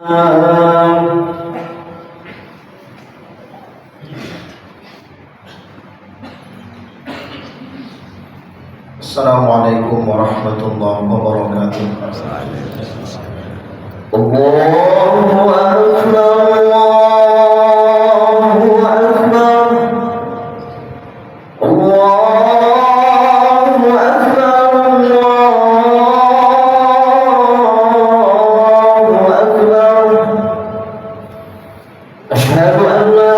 Assalamualaikum warahmatullahi wabarakatuh. Allahu Akbar, Allahu Akbar, Allahu Akbar, Allahu Akbar. Asyhadu an la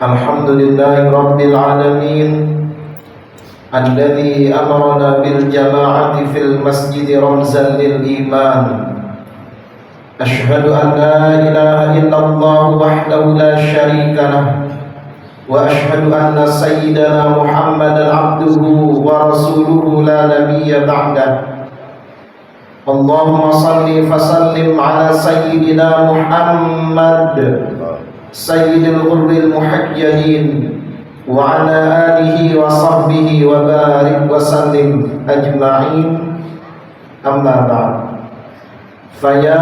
Alhamdulillahi Rabbil Alamin alladhi amarna bil jama'ati fil masjidi ramzan lil iman. Ashhadu an la ilaha illallah wahdahu la sharika lah wa ashhadu anna sayyidana Muhammadan abduhu wa rasuluhu la nabiyya ba'dah. Allahumma salli fasallim ala sayyidina Muhammad sayyidil ghurril muhajjalin wa ala alihi wa sahbihi wa barik wa sallim ajma'in. Amma ba'd. Faya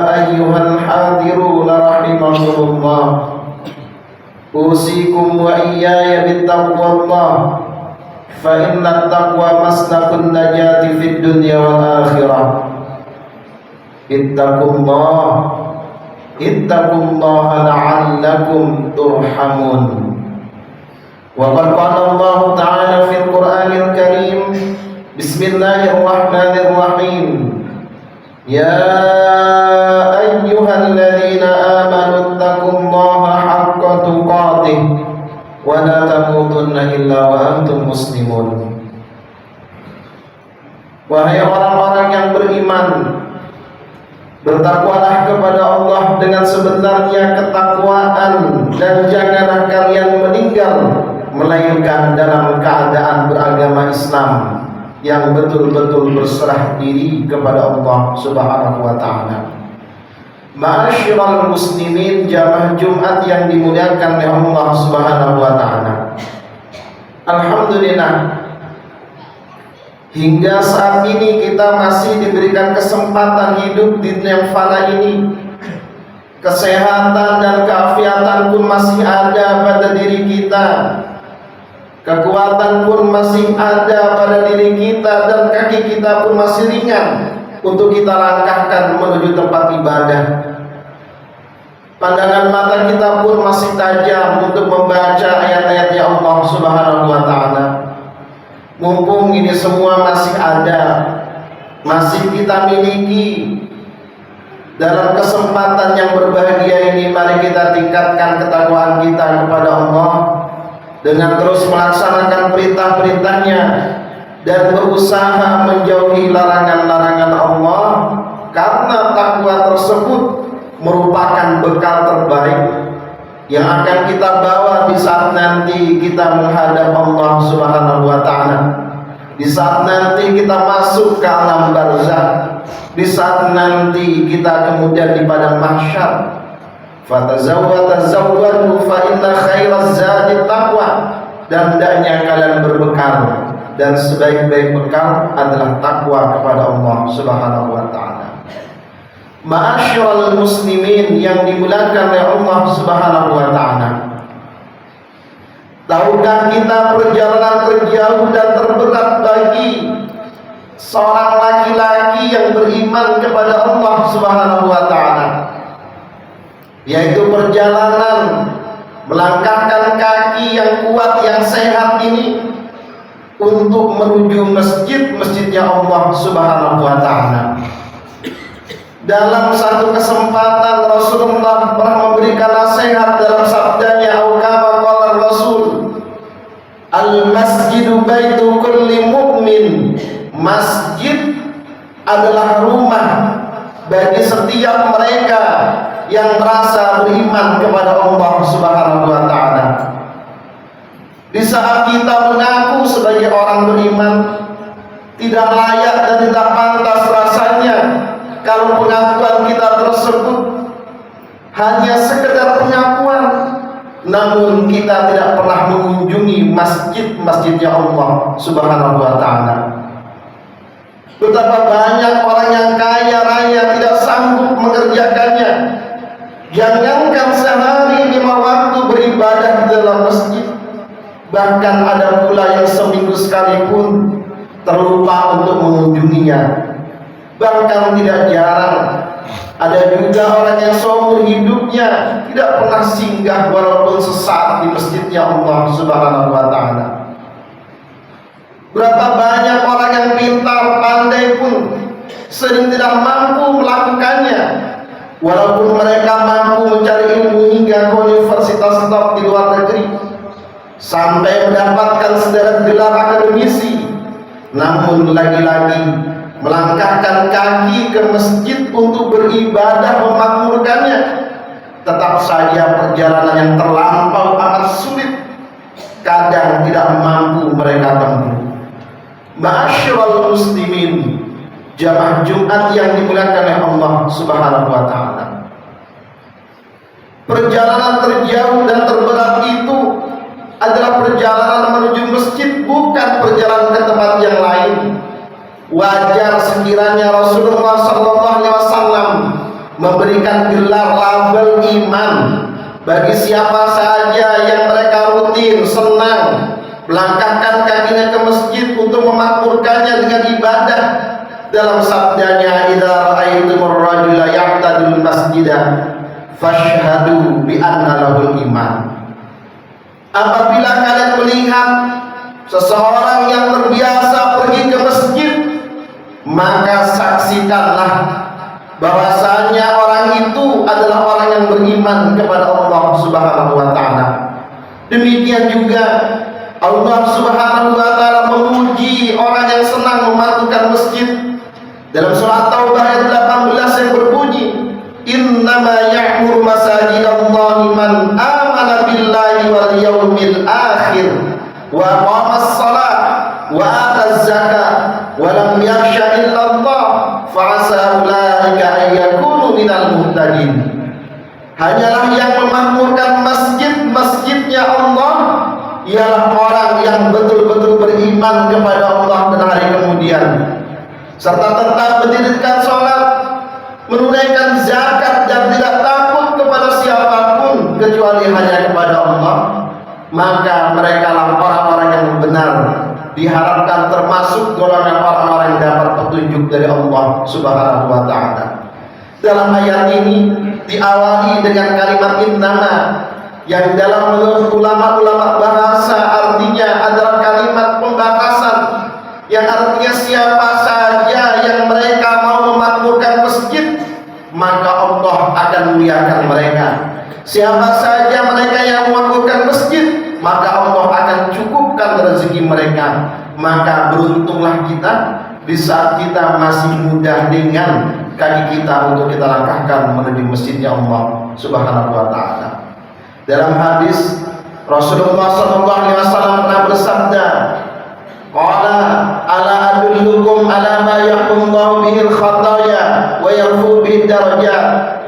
ayyuhal hadirun rahimakumullah, usikum wa iyaya bittaqwallah, fa inna taqwa maslakun najati fid dunya wal akhirah. Ittaqullaha la'allakum turhamun. Wa qad qala Allah ta'ala fil Qur'anil Karim, Bismillahirrahmanirrahim, Ya ayyuhalladzina amanu ittaqullaha haqqa tuqatih wa la tamutunna illa wa antum muslimun. Wahai orang-orang yang beriman, bertakwalah kepada Allah dengan sebenarnya ketakwaan, dan janganlah kalian meninggal melainkan dalam keadaan beragama Islam yang betul-betul berserah diri kepada Allah Subhanahu wa ta'ala. Ma'asyiral muslimin, jamaah Jumat yang dimuliakan oleh Allah Subhanahu wa ta'ala. Alhamdulillah, hingga saat ini kita masih diberikan kesempatan hidup di dunia fana ini. Kesehatan dan keafiatan pun masih ada pada diri kita. kekuatan pun masih ada pada diri kita, dan kaki kita pun masih ringan untuk kita langkahkan menuju tempat ibadah. Pandangan mata kita pun masih tajam untuk membaca ayat-ayat-Nya Allah Subhanahu wa Ta'ala. Mumpung ini semua masih ada, masih kita miliki, dalam kesempatan yang berbahagia ini, mari kita tingkatkan ketakwaan kita kepada Allah dengan terus melaksanakan perintah-perintahnya dan berusaha menjauhi larangan-larangan Allah, karena takwa tersebut merupakan bekal terbaik yang akan kita bawa di saat nanti kita menghadap Allah Subhanahu wa Ta'ala, di saat nanti kita masuk ke alam barzakh, di saat nanti kita kemudian di padang mahsyar. Fatazawwadu fa inna khairaz zadi taqwa, dan hendaknya kalian berbekal, dan sebaik-baik bekal adalah takwa kepada Allah Subhanahu wa Ta'ala. Ma'asyiral muslimin yang dimuliakan oleh Allah Subhanahu wa Ta'ala, tahukah kita perjalanan terjauh dan terberat bagi seorang laki-laki yang beriman kepada Allah Subhanahu wa Ta'ala, yaitu perjalanan melangkahkan kaki yang kuat, yang sehat ini untuk menuju masjidnya Allah Subhanahu wa Ta'ala. Dalam satu kesempatan Rasulullah pernah memberikan nasihat dalam sabdanya, "Kama qala Rasul, al-masjidu baitu kulli mu'min." Masjid adalah rumah bagi setiap mereka yang merasa beriman kepada Allah Subhanahu wa Ta'ala. Di saat kita mengaku sebagai orang beriman, tidak layak dan tidak pantas rasanya kalau pengakuan kita tersebut hanya sekedar pengakuan, namun kita tidak pernah mengunjungi masjidnya Allah Subhanahu wa Ta'ala. Betapa banyak orang yang kaya raya tidak sanggup mengerjakannya. Jangankan sehari 5 waktu beribadah di dalam masjid, bahkan ada pula yang seminggu sekalipun terlupa untuk mengunjunginya. Bahkan tidak jarang ada juga orang yang seumur hidupnya tidak pernah singgah walaupun sesaat di masjidnya Allah Subhanahu wa Ta'ala. Berapa banyak orang yang pintar, pandai pun sering tidak mampu melakukannya, walaupun mereka mampu mencari ilmu hingga ke universitas top di luar negeri, sampai mendapatkan sederet gelar akademisi, namun lagi-lagi melangkahkan kaki ke masjid untuk beribadah memakmurkannya, tetap saja perjalanan yang terlampau amat sulit, kadang tidak mampu mereka tempuh. Ma'asyiral muslimin, jamaah Jumat yang dimuliakan oleh Allah Subhanahu wa Ta'ala, perjalanan terjauh dan terberat itu adalah perjalanan menuju masjid, bukan perjalanan ke tempat yang lain. Wajar sekiranya Rasulullah SAW memberikan gelar label iman bagi siapa saja yang mereka rutin senang melangkahkan kakinya ke masjid untuk memakmurkannya dengan ibadah. Dalam sabdanya, "Idza ra'aitumur rajula ya'tadul masjidah fashhadu bi anna lahul iman." Apabila kalian melihat seseorang yang terbiasa pergi ke masjid, maka saksikanlah bahwasanya orang itu adalah orang yang beriman kepada Allah Subhanahu wa Ta'ala. Demikian juga Allah Subhanahu wa Ta'ala memuji orang yang senang mematukan masjid. Dalam surah Taubah ayat 18 yang berbunyi, "Innama ya'muru masajidallahi man amana billahi wal yawmil akhir wa aqamas shalah wa ataz zakah wa lam yakhsha illallah fa'asa ulaika an yakunu minal muhtadin." Hanyalah yang memakmurkan masjidnya Allah ialah orang yang betul-betul beriman kepada Allah dan hari kemudian, serta tetap mendirikan sholat, menunaikan zakat, dan tidak takut kepada siapapun kecuali hanya kepada Allah. maka mereka lah orang-orang yang benar, diharapkan termasuk golongan orang-orang yang dapat petunjuk dari Allah Subhanahu wa taala. Dalam ayat ini diawali dengan kalimat innama, yang dalam menurut ulama-ulama bahasa artinya adalah kalimat pembatasan, yang artinya siapa saja yang mereka mau memakmurkan masjid, maka Allah akan muliakan mereka. Siapa saja mereka yang memakmurkan masjid, maka Allah akan cukupkan rezeki mereka. Maka beruntunglah kita di saat kita masih muda dengan kaki kita untuk kita langkahkan menuju masjidnya Allah Subhanahu wa taala. Dalam hadis Rasulullah SAW pernah bersabda, qala ala adullukum ala ma yahmullahu bihil khataya wa yarfu bihid darajat.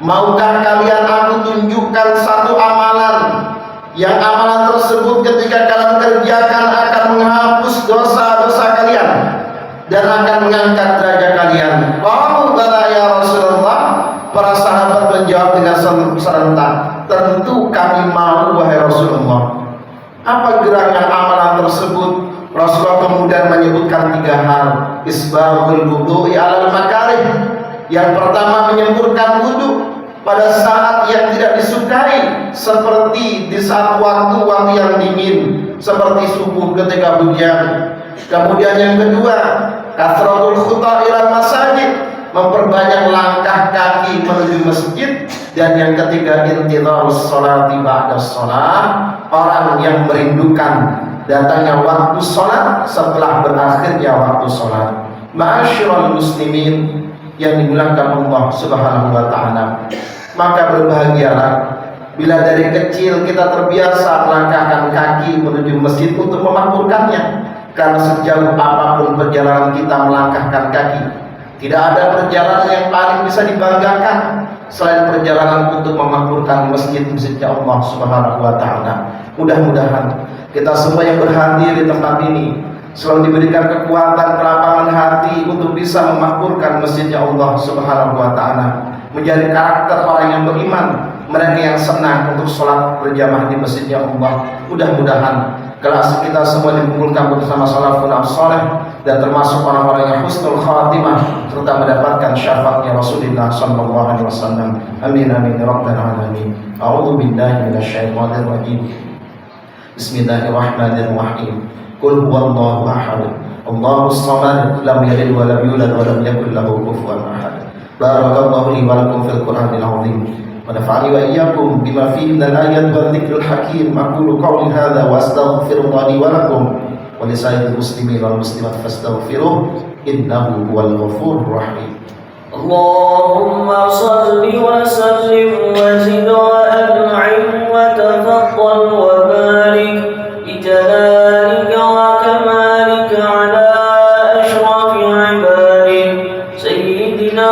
Maukah kalian aku tunjukkan satu amalan, yang amalan tersebut ketika kalian kerjakan akan menghapus dosa-dosa kalian dan akan mengangkat derajat kalian? Qalu bala ya Rasulullah. Para sahabat menjawab dengan serentak, tentu kami mau wahai Rasulullah. Apa gerangan amalan tersebut? Rasulullah kemudian menyebutkan 3 hal. Isbahul wudu'i alal makarih. Yang pertama, menyempurnakan wudu pada saat yang tidak disukai, seperti di saat waktu-waktu yang dingin, seperti subuh ketika hujan. Kemudian yang kedua, kasratul khuta ilal masajid, memperbanyak langkah kaki menuju masjid. Dan yang ketiga, intidharus sholati ba'da sholat, orang yang merindukan datangnya waktu sholat setelah berakhirnya waktu sholat. Ma'asyiral muslimin yang dimuliakan Allah Subhanahu wa taala, maka berbahagialah bila dari kecil kita terbiasa melangkahkan kaki menuju masjid untuk memakmurkannya. Karena sejauh apapun perjalanan kita melangkahkan kaki, tidak ada perjalanan yang paling bisa dibanggakan selain perjalanan untuk memakmurkan masjid-masjidnya Allah Subhanahu wa taala. Mudah-mudahan kita semua yang berhadir di tempat ini selalu diberikan kekuatan kelapangan hati untuk bisa memakmurkan masjidnya Allah Subhanahu wa taala, menjadi karakter orang yang beriman, mereka yang senang untuk sholat berjamaah di masjidnya Allah. Mudah-mudahan kelas kita semua dikumpulkan bersama salafun as-salih dan termasuk orang-orang yang husnul khatimah serta mendapatkan syafaatnya Rasulullah sallallahu alaihi wasallam. Amin amin ya rabbal alamin. A'udzu billahi minasyaitonir rajim. Bismillahirrahmanirrahim. Qul huwallahu ahad. Allahus samad, lam yalid wa lam yulad wa lam yakul lahu kufuwan ahad. Barakallahu li wa lakum fil Qur'anil azim. ونفعني وإياكم بما فيه من الآيات والذكر الحكيم. أقول قولي هذا وأستغفر الله لي ولكم ولسائر المسلمين والمسلمات فاستغفروه إنه هو الغفور الرحيم. اللهم صل وسلم وزد وأنعم وتفضل وبارك بجلالك وكمالك على أشرف عبادك سيدنا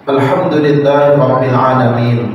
Alhamdulillahi Rabbil Alamin.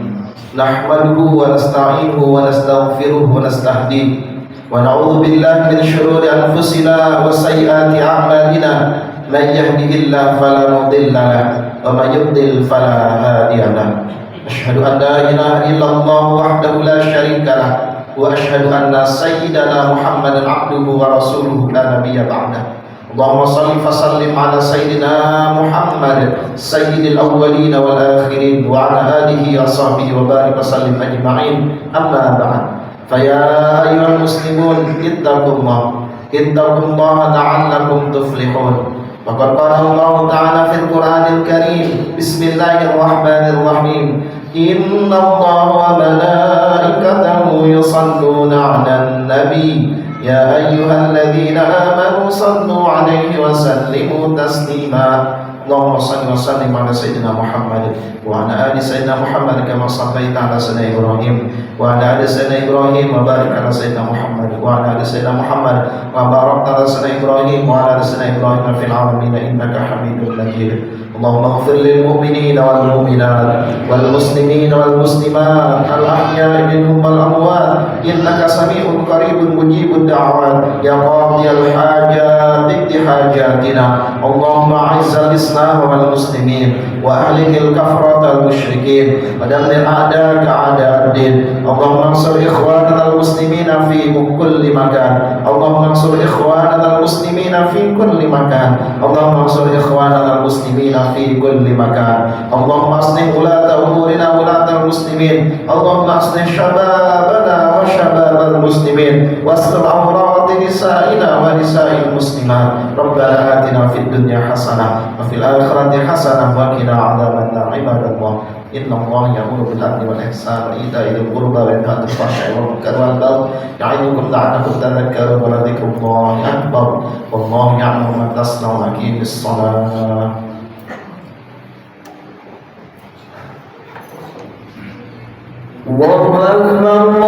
Nahmaduhu wa nasta'inuhu wa nastaghfiruhu wa nastahdihi wa na'udzu billahi min shururi anfusina wa sayyiati a'malina. Man yahdihillahu fala mudilla lahu wa man yudlil fala hadiya lahu. Asyhadu an la ilaha illallah wahdahu la syarika lahu wa asyhadu anna sayyidana Muhammadan 'abduhu wa rasuluhu la nabiyya ba'dahu. Allahumma salli wa sallim ala sayyidina Muhammad sayyidil awwalin wal akhirin wa ala alihi wa sahbihi wa barik wa sallim ajma'in. Amma ba'd. Fa ya ayyuhal muslimun ittaqullaha la'allakum tuflihun. Faqad qala Allah ta'ala fil Qur'anil Karim, bismillahirrahmanirrahim, inna Allaha wa malaikatahu yusalluna 'alan nabi ya ayyuhalladzina amanu sallu 'alaihi wa sallimu taslima. Allahumma shalli wa sallim ala sayyidina Muhammad wa ala ali sayyidina Muhammad kama shallaita ala sayyidina Ibrahim wa ala ali sayyidina Ibrahim wa barik ala sayyidina Muhammad wa ala ali sayyidina Muhammad wa barakta ala sayyidina Ibrahim wa ala ali sayyidina Ibrahim fil alamin innaka Hamidum Majid. اللهم اغفر للمؤمنين والمؤمنات والمسلمين والمسلمات الأحياء منهم والأموات إنك سميع قريب مجيب الدعوات يا قاضي الحاجات اقض حاجاتنا. اللهم أعز الإسلام والمسلمين وأهلك الكفرة المشركين ودمر أعداءك أعداء الدين. اللهم انصر إخواننا المسلمين في كل مكان. اللهم انصر إخواننا المسلمين في كل مكان. اللهم انصر إخواننا المسلمين في كل مكان. اللهم أصلح ولاة أمورنا ولاة المسلمين. اللهم أصلح شبابنا وشباب المسلمين واستر عورات نسائنا ونساء المسلمات. ربنا آتنا في الدنيا حسنة وفي الآخرة حسنة وقنا عذاب النار. عباد الله إن الله يأمر بالعدل والإحسان وإيتاء ذي القربى وينهى عن الفحشاء والمنكر والبغي يعظكم لعلكم تذكرون ولذكر الله أكبر والله يعلم ما تصنعون. أقيم الصلاة. الله أكبر.